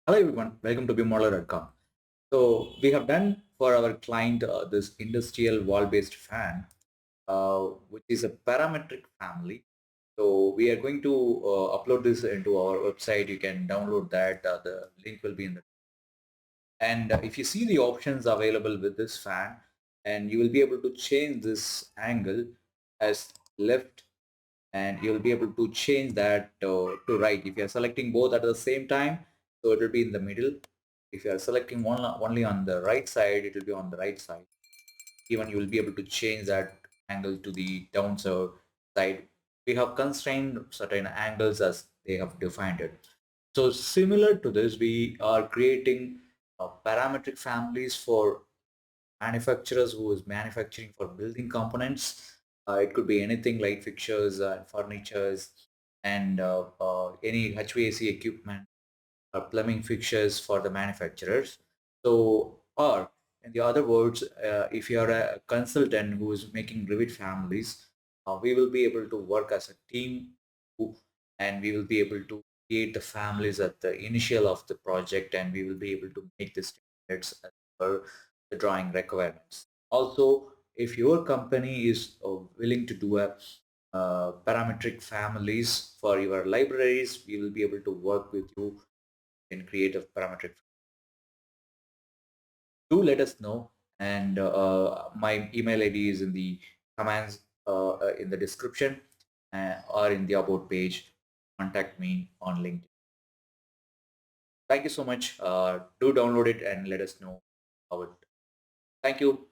Hello everyone, welcome to bmodeler.com. So we have done for our client this industrial wall-based fan, which is a parametric family. So we are going to upload this into our website. You can download that. The link will be in the. And if you see the options available with this fan, and you will be able to change this angle as left, and you'll be able to change that to right. If you are selecting both at the same time, so it will be in the middle. If you are selecting only on the right side, it will be on the right side. Even you will be able to change that angle to the downside side. We have constrained certain angles as they have defined it. So similar to this, we are creating parametric families for manufacturers who is manufacturing for building components. It could be anything like fixtures and furnitures and any HVAC equipment or plumbing fixtures for the manufacturers. So, or in the other words, if you are a consultant who is making Revit families, we will be able to work as a team and we will be able to create the families at the initial of the project, and we will be able to make the standards as per the drawing requirements. Also, if your company is willing to do a parametric families for your libraries, we will be able to work with you and create a parametric. Do let us know, and my email ID is in the commands in the description or in the about page. Contact me on LinkedIn. Thank you so much. Do download it and let us know how it. Thank you.